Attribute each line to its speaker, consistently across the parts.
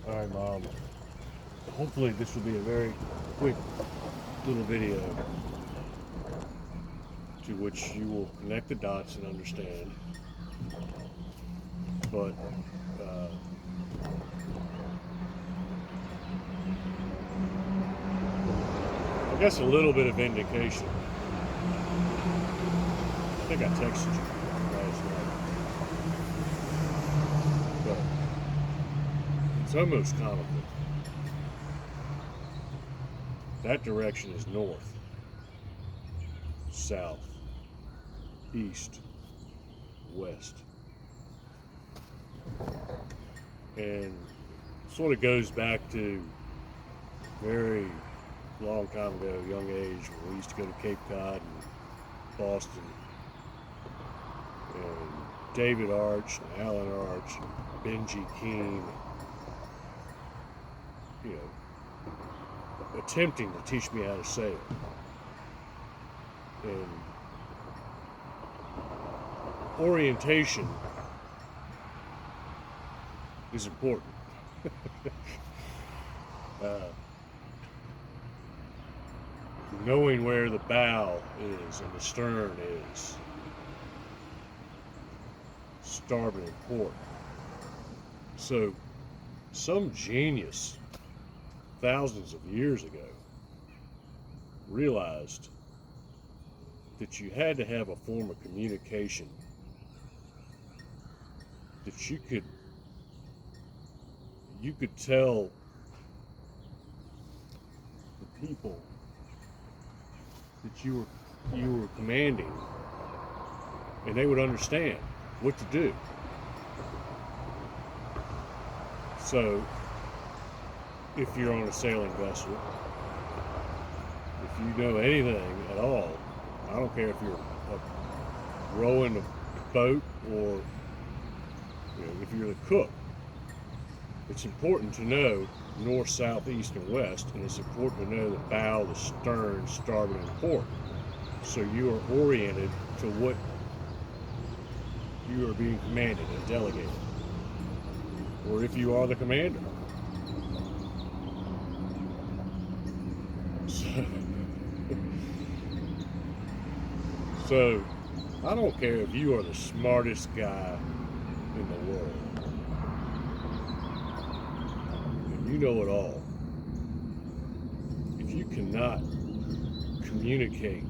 Speaker 1: Alright, Mom. Hopefully this will be a very quick little video to which you will connect the dots and understand. But I guess a little bit of indication. I think I texted you last night. But it's almost comical. That direction is north, south, east, west. And sort of goes back to very long time ago, young age, when we used to go to Cape Cod and Boston. And David Arch and Alan Arch and Benji Keene, you know, attempting to teach me how to sail. And orientation is important. Knowing where the bow is and the stern is, starboard and port. So some genius thousands of years ago realized that you had to have a form of communication that you could tell the people that you were commanding, and they would understand what to do. So if you're on a sailing vessel, if you know anything at all, I don't care if you're rowing a boat or if you're the cook, it's important to know north, south, east, and west, and it's important to know the bow, the stern, starboard, and port. So you are oriented to what you are being commanded and delegated, or if you are the commander. So I don't care if you are the smartest guy in the world. You know it all. If you cannot communicate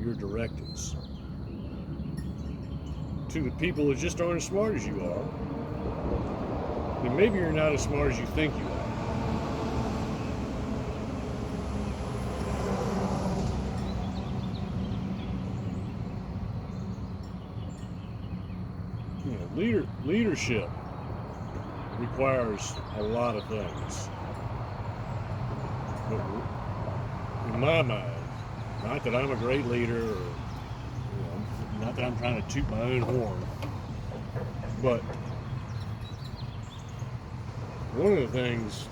Speaker 1: your directives to the people that just aren't as smart as you are, then maybe you're not as smart as you think you are. Leadership requires a lot of things. But in my mind, not that I'm a great leader, or not that I'm trying to toot my own horn, but one of the things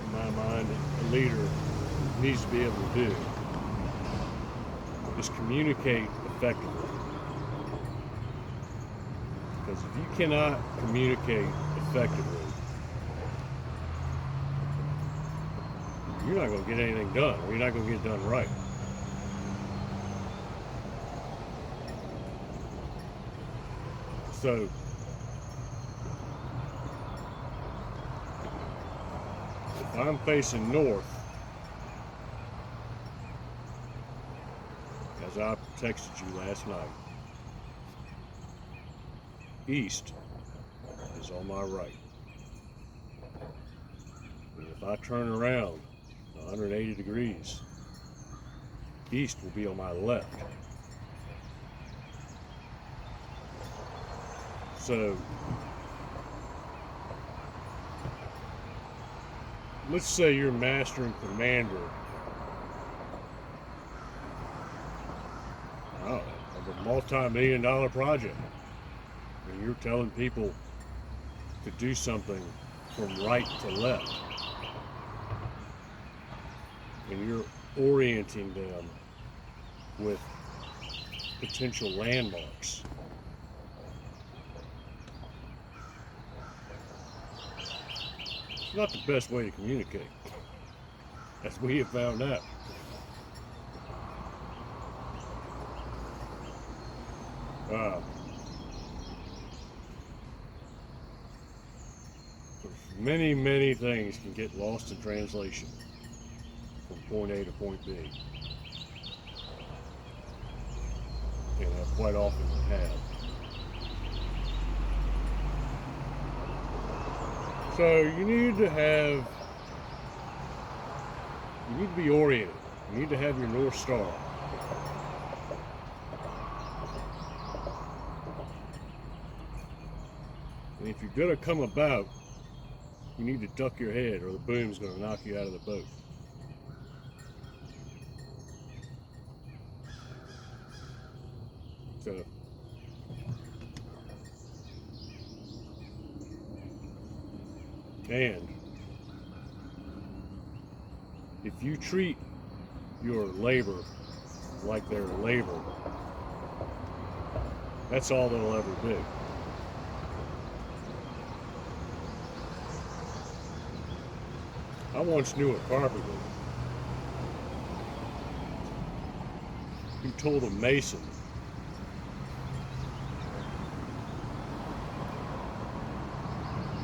Speaker 1: in my mind that a leader needs to be able to do is communicate effectively. Because if you cannot communicate effectively, you're not going to get anything done, or you're not going to get it done right. So if I'm facing north, as I texted you last night, east is on my right. And if I turn around 180 degrees, east will be on my left. So let's say you're master and commander of a multi-million-dollar project, and you're telling people to do something from right to left, and you're orienting them with potential landmarks. It's not the best way to communicate, as we have found out. Many, many things can get lost in translation from point A to point B. And quite often have. So you need to be oriented. You need to have your North Star. And if you're going to come about, you need to duck your head or the boom's going to knock you out of the boat. So, and if you treat your labor like their labor, that's all they'll ever do. I once knew a carpenter who told a mason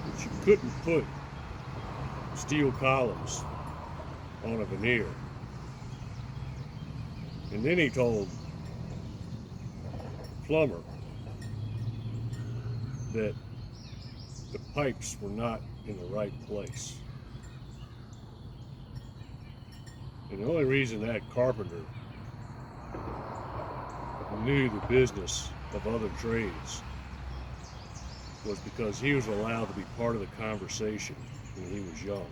Speaker 1: that you couldn't put steel columns on a veneer. And then he told the plumber that the pipes were not in the right place. And the only reason that carpenter knew the business of other trades was because he was allowed to be part of the conversation when he was young.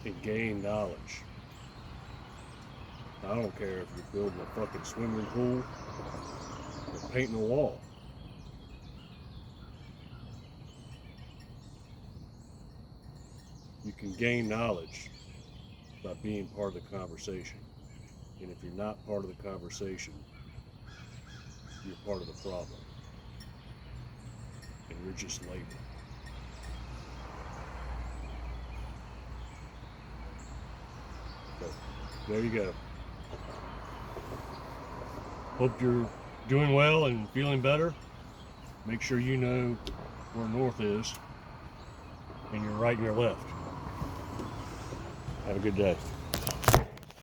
Speaker 1: And gain knowledge. I don't care if you're building a fucking swimming pool or painting a wall. You can gain knowledge by being part of the conversation. And if you're not part of the conversation, you're part of the problem. And you're just labor. So, there you go. Hope you're doing well and feeling better. Make sure you know where north is and your right and your left. Have a good day.